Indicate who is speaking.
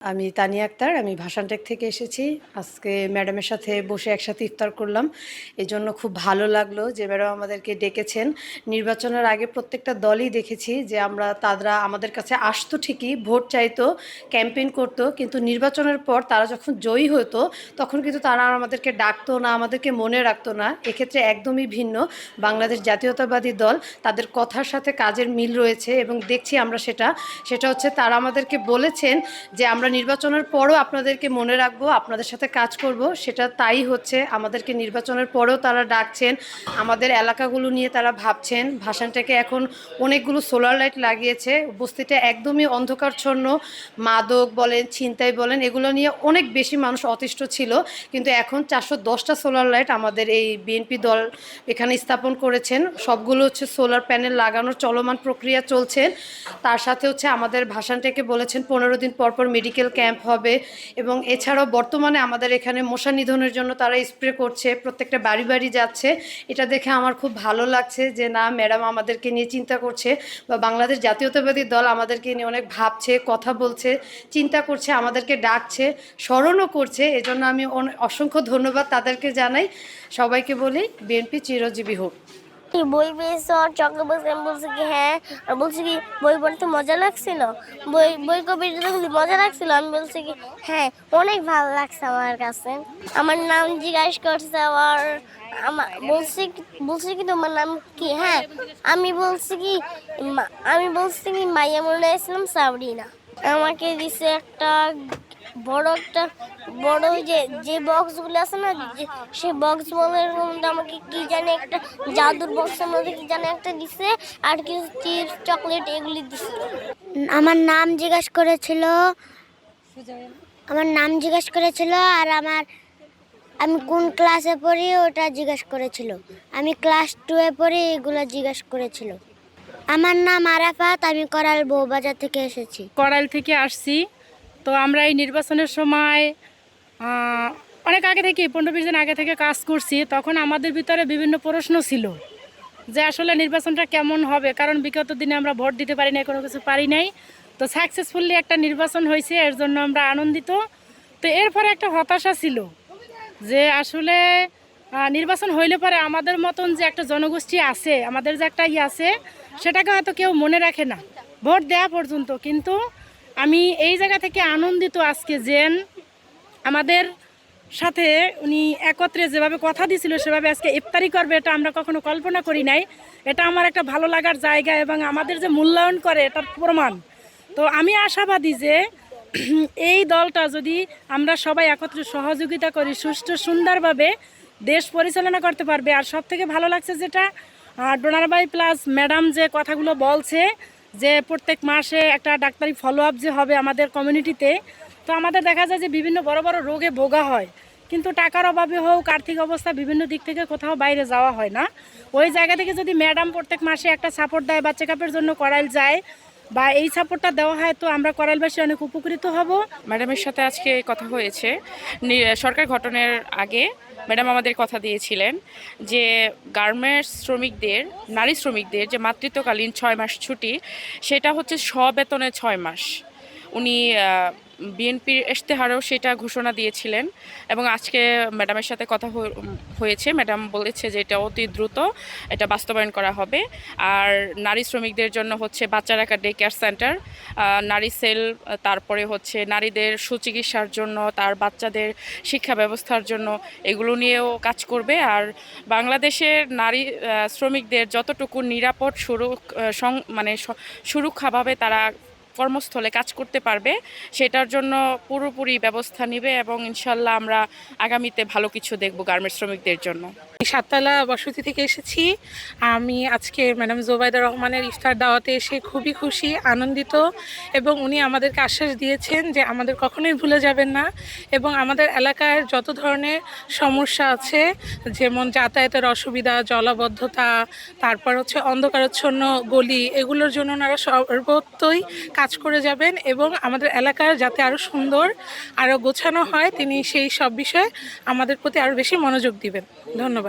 Speaker 1: আমি তানিয়া আক্তার। আমি ভাসানটেক থেকে এসেছি। আজকে ম্যাডামের সাথে বসে একসাথে ইফতার করলাম। এজন্য খুব ভালো লাগলো যে ম্যাডাম আমাদেরকে ডেকেছেন। নির্বাচনের আগে প্রত্যেকটা দলই দেখেছি যে তারা আমাদের কাছে আসতো ঠিকই, ভোট চাইতো, ক্যাম্পেইন করতো, কিন্তু নির্বাচনের পর তারা যখন জয়ী হতো তখন কিন্তু তারা আর আমাদেরকে ডাকতো না, আমাদেরকে মনে রাখতো না। এক্ষেত্রে একদমই ভিন্ন। বাংলাদেশ জাতীয়তাবাদী দল, তাদের কথার সাথে কাজের মিল রয়েছে এবং দেখছি আমরা সেটা হচ্ছে তারা আমাদেরকে বলেছেন যে আমরা নির্বাচনের পরও আপনাদেরকে মনে রাখবো, আপনাদের সাথে কাজ করব। সেটা তাই হচ্ছে। আমাদেরকে নির্বাচনের পরেও তারা ডাকছেন, আমাদের এলাকাগুলো নিয়ে তারা ভাবছেন। ভাসানটাকে এখন অনেকগুলো সোলার লাইট লাগিয়েছে। বস্তিটা একদমই অন্ধকারচ্ছন্ন। মাদক বলেন, ছিনতাই বলেন, এগুলো নিয়ে অনেক বেশি মানুষ অতিষ্ঠ ছিল। কিন্তু এখন 410টা সোলার লাইট আমাদের এই বিএনপি দল এখানে স্থাপন করেছেন। সবগুলো হচ্ছে সোলার প্যানেল লাগানোর চলমান প্রক্রিয়া চলছে। তার সাথে হচ্ছে আমাদের ভাসানটাকে বলেছেন 15 দিন পর পর মেডিকেল ক্যাম্প হবে এবং এছাড়াও বর্তমানে আমাদের এখানে মশা নিধনের জন্য তারা স্প্রে করছে, প্রত্যেকটা বাড়ি বাড়ি যাচ্ছে। এটা দেখে আমার খুব ভালো লাগছে যে না, ম্যাডাম আমাদেরকে নিয়ে চিন্তা করছে বা বাংলাদেশ জাতীয়তাবাদী দল আমাদেরকে নিয়ে অনেক ভাবছে, কথা বলছে, চিন্তা করছে, আমাদেরকে ডাকছে, স্মরণও করছে। এজন্য আমি অসংখ্য ধন্যবাদ তাদেরকে জানাই। সবাইকে বলি বিএনপি চিরজীবী হোক।
Speaker 2: বই পেয়েছো আর চকলেট বলছে, আমি বলছি কি হ্যাঁ, আর বলছি কি বই পড়তে মজা লাগছিল, বই কবিতা দেখলি মজা লাগছিল, আমি বলছি কি হ্যাঁ অনেক ভালো লাগছে আমার কাছে। আমার নাম জিজ্ঞাসা করছে আবার, বলছি কি তোমার নাম কি, হ্যাঁ আমি বলছি কি মাইয়ামুল ইসলাম সাবরিনা। আমাকে দিছে একটা বড় যে বক্সগুলো আছে না, সেই বক্সগুলোর মধ্যে আমাকে কি জানে একটা জাদুর বক্সের মধ্যে কি জানে একটা দিছে, আর কিছু চিপস চকলেট এগুলি দিছে। আমার নাম জিজ্ঞাসা করেছিল আর আমি কোন ক্লাসে পড়ি ওটা জিজ্ঞাসা করেছিল। আমি ক্লাস 2-এ পড়ি, এগুলো জিজ্ঞাসা করেছিল। আমার নাম আরাফাত, আমি করাইল বউবাজার থেকে এসেছি।
Speaker 3: করাইল থেকে আসছি। তো আমরা এই নির্বাচনের সময় অনেক আগে থেকে 15-20 দিন আগে থেকে কাজ করছি। তখন আমাদের ভিতরে বিভিন্ন প্রশ্ন ছিল যে আসলে নির্বাচনটা কেমন হবে, কারণ বিগত দিনে আমরা ভোট দিতে পারি নাই, কোনো কিছু পারি নাই। তো সাকসেসফুলি একটা নির্বাচন হয়েছে, এর জন্য আমরা আনন্দিত। তো এরপরে একটা হতাশা ছিল যে আসলে নির্বাচন হইলে পরে আমাদের মতন যে একটা জনগোষ্ঠী আছে, আমাদের যে একটা আছে, সেটাকে হয়তো কেউ মনে রাখে না ভোট দেওয়া পর্যন্ত। কিন্তু আমি এই জায়গা থেকে আনন্দিত আজকে যে আমাদের সাথে উনি একত্রে যেভাবে কথা দিয়েছিল সেভাবে আজকে ইফতারি করবে, এটা আমরা কখনো কল্পনা করি নাই। এটা আমার একটা ভালো লাগার জায়গা এবং আমাদের যে মূল্যায়ন করে এটার প্রমাণ। তো আমি আশাবাদী যে এই দলটা যদি আমরা সবাই একত্রে সহযোগিতা করি, সুষ্ঠু সুন্দরভাবে দেশ পরিচালনা করতে পারবে। আর সব থেকে ভালো লাগছে যেটা ডোনার ভাই প্লাস ম্যাডাম যে কথাগুলো বলছে যে প্রত্যেক মাসে একটা ডাক্তারি ফলো আপ যে হবে আমাদের কমিউনিটিতে। তো আমাদের দেখা যায় যে বিভিন্ন বড় বড় রোগে ভোগা হয়, কিন্তু টাকার অভাবে হোক, আর্থিক অবস্থা বিভিন্ন দিক থেকে কোথাও বাইরে যাওয়া হয় না। ওই জায়গা থেকে যদি ম্যাডাম প্রত্যেক মাসে একটা সাপোর্ট দেয় বা চেক আপের জন্য করাইল যায় বা এই সাপোর্টটা দেওয়া হয়, তো আমরা করাইলবাসী অনেক উপকৃত হব।
Speaker 4: ম্যাডামের সাথে আজকে কথা হয়েছে। সরকার গঠনের আগে ম্যাডাম আমাদের কথা দিয়েছিলেন যে গার্মেন্টস শ্রমিকদের, নারী শ্রমিকদের যে মাতৃত্বকালীন 6 মাস ছুটি, সেটা হচ্ছে স্ববেতনে 6 মাস। উনি বিএনপির ইশতেহারেও সেটা ঘোষণা দিয়েছিলেন এবং আজকে ম্যাডামের সাথে কথা হয়েছে। ম্যাডাম বলেছে যে এটা অতি দ্রুত এটা বাস্তবায়ন করা হবে। আর নারী শ্রমিকদের জন্য হচ্ছে বাচ্চা রাখার ডে কেয়ার সেন্টার, নারী সেল, তারপরে হচ্ছে নারীদের সুচিকিৎসার জন্য, তার বাচ্চাদের শিক্ষা ব্যবস্থার জন্য, এগুলো নিয়েও কাজ করবে। আর বাংলাদেশের নারী শ্রমিকদের যতটুকু নিরাপদ সুরক্ষাভাবে তারা কর্মস্থলে কাজ করতে পারবে, সেটার জন্য পুরোপুরি ব্যবস্থা নেবে এবং ইনশাল্লাহ আমরা আগামীতে ভালো কিছু দেখব গার্মেন্টস শ্রমিকদের জন্য।
Speaker 5: সাততলা বসতি থেকে এসেছি। আমি আজকে ম্যাডাম জোবাইদা রহমানের ইফতার দাওয়াতে এসে খুবই খুশি, আনন্দিত, এবং উনি আমাদেরকে আশ্বাস দিয়েছেন যে আমাদের কখনোই ভুলে যাবেন না এবং আমাদের এলাকার যত ধরনের সমস্যা আছে, যেমন যাতায়াতের অসুবিধা, জলাবদ্ধতা, তারপর হচ্ছে অন্ধকারাচ্ছন্ন গলি, এগুলোর জন্য ওনারা সর্বত্রই কাজ করে যাবেন এবং আমাদের এলাকার যাতে আরও সুন্দর, আরও গোছানো হয়, তিনি সেই সব বিষয়ে আমাদের প্রতি আরও বেশি মনোযোগ দিবেন। ধন্যবাদ।